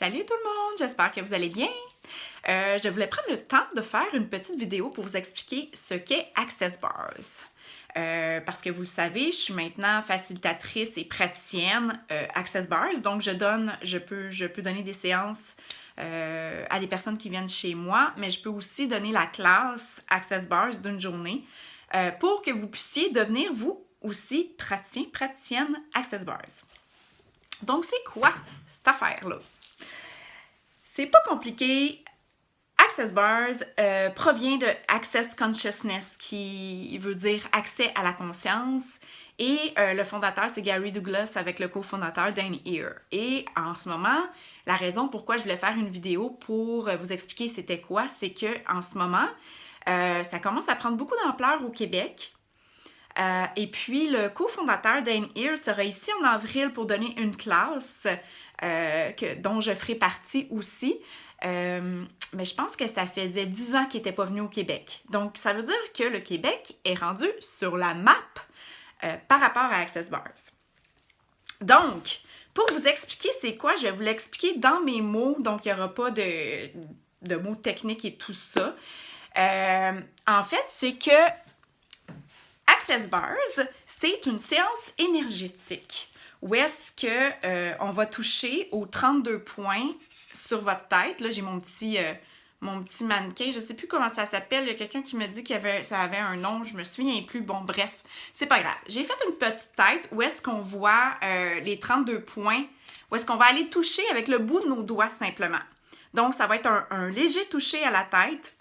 Salut tout le monde, j'espère que vous allez bien. Je voulais prendre le temps de faire une petite vidéo pour vous expliquer ce qu'est Access Bars. Parce que vous le savez, je suis maintenant facilitatrice et praticienne Access Bars, donc je peux donner des séances à des personnes qui viennent chez moi, mais je peux aussi donner la classe Access Bars d'une journée pour que vous puissiez devenir vous aussi praticienne Access Bars. Donc c'est quoi cette affaire-là? C'est pas compliqué. Access Bars provient de Access Consciousness, qui veut dire accès à la conscience. Et le fondateur, c'est Gary Douglas avec le cofondateur Danny Ear. Et en ce moment, la raison pourquoi je voulais faire une vidéo pour vous expliquer c'était quoi, c'est que en ce moment, ça commence à prendre beaucoup d'ampleur au Québec. Et puis, le cofondateur Danny Ear sera ici en avril pour donner une classe dont je ferai partie aussi. Mais je pense que ça faisait 10 ans qu'il n'était pas venu au Québec. Donc, ça veut dire que le Québec est rendu sur la map par rapport à Access Bars. Donc, pour vous expliquer c'est quoi, je vais vous l'expliquer dans mes mots. Donc, il n'y aura pas de mots techniques et tout ça. En fait, c'est que Access Bars, c'est une séance énergétique où est-ce qu'on va toucher aux 32 points sur votre tête. Là, j'ai mon petit mannequin, je ne sais plus comment ça s'appelle. Il y a quelqu'un qui me dit que ça avait un nom, je me souviens plus. Bon, bref, c'est pas grave. J'ai fait une petite tête où est-ce qu'on voit les 32 points, où est-ce qu'on va aller toucher avec le bout de nos doigts simplement. Donc, ça va être un léger toucher à la tête.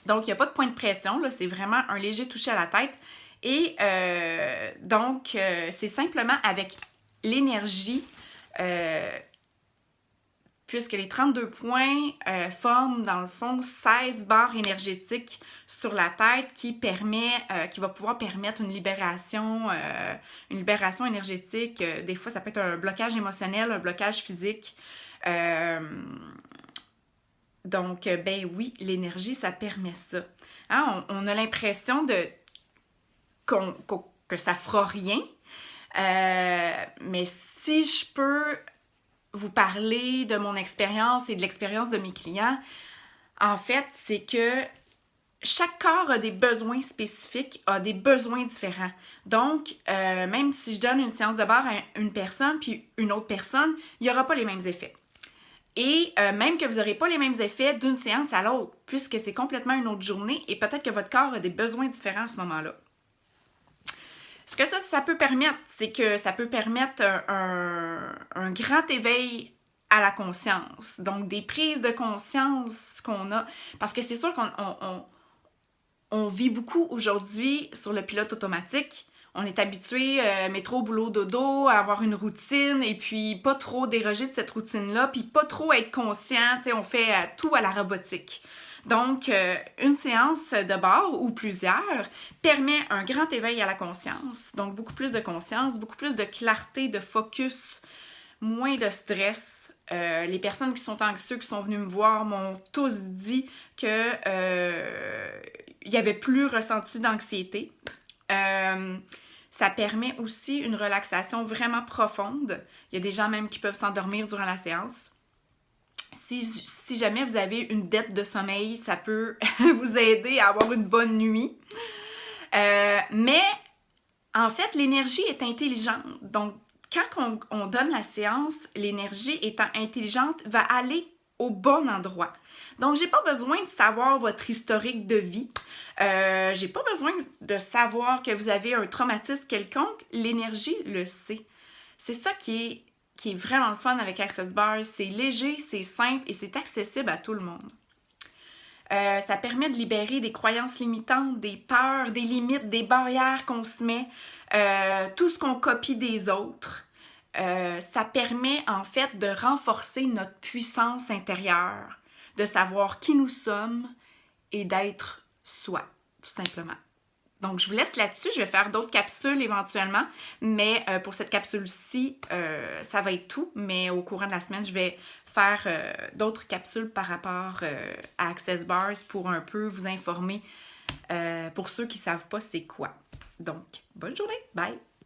Donc, il n'y a pas de point de pression, là, c'est vraiment un léger toucher à la tête. Et donc, c'est simplement avec l'énergie, puisque les 32 points forment, dans le fond, 16 barres énergétiques sur la tête qui va pouvoir permettre une libération énergétique. Des fois, ça peut être un blocage émotionnel, un blocage physique. Donc, ben oui, l'énergie, ça permet ça. Hein, on a l'impression que ça fera rien, mais si je peux vous parler de mon expérience et de l'expérience de mes clients, en fait, c'est que chaque corps a des besoins spécifiques, a des besoins différents. Donc, même si je donne une séance de barre à une personne puis une autre personne, il n'y aura pas les mêmes effets. Et même que vous n'aurez pas les mêmes effets d'une séance à l'autre, puisque c'est complètement une autre journée et peut-être que votre corps a des besoins différents à ce moment-là. Ce que ça peut permettre, c'est que ça peut permettre un grand éveil à la conscience. Donc, des prises de conscience qu'on a. Parce que c'est sûr qu'on vit beaucoup aujourd'hui sur le pilote automatique. On est habitué, métro, boulot, dodo, à avoir une routine et puis pas trop déroger de cette routine-là, puis pas trop être conscient, tu sais, on fait tout à la robotique. Donc, une séance de barre ou plusieurs permet un grand éveil à la conscience. Donc, beaucoup plus de conscience, beaucoup plus de clarté, de focus, moins de stress. Les personnes qui sont anxieuses, qui sont venues me voir, m'ont tous dit que il y avait plus ressenti d'anxiété. Ça permet aussi une relaxation vraiment profonde. Il y a des gens même qui peuvent s'endormir durant la séance. Si jamais vous avez une dette de sommeil, ça peut vous aider à avoir une bonne nuit. Mais en fait, l'énergie est intelligente. Donc, quand on donne la séance, l'énergie étant intelligente va aller au bon endroit. Donc, j'ai pas besoin de savoir votre historique de vie. J'ai pas besoin de savoir que vous avez un traumatisme quelconque. L'énergie le sait. C'est ça qui est vraiment le fun avec Access Bars. C'est léger, c'est simple et c'est accessible à tout le monde. Ça permet de libérer des croyances limitantes, des peurs, des limites, des barrières qu'on se met, tout ce qu'on copie des autres. Ça permet en fait de renforcer notre puissance intérieure, de savoir qui nous sommes et d'être soi, tout simplement. Donc, je vous laisse là-dessus. Je vais faire d'autres capsules éventuellement, mais pour cette capsule-ci, ça va être tout. Mais au courant de la semaine, je vais faire d'autres capsules par rapport à Access Bars pour un peu vous informer pour ceux qui ne savent pas c'est quoi. Donc, bonne journée! Bye!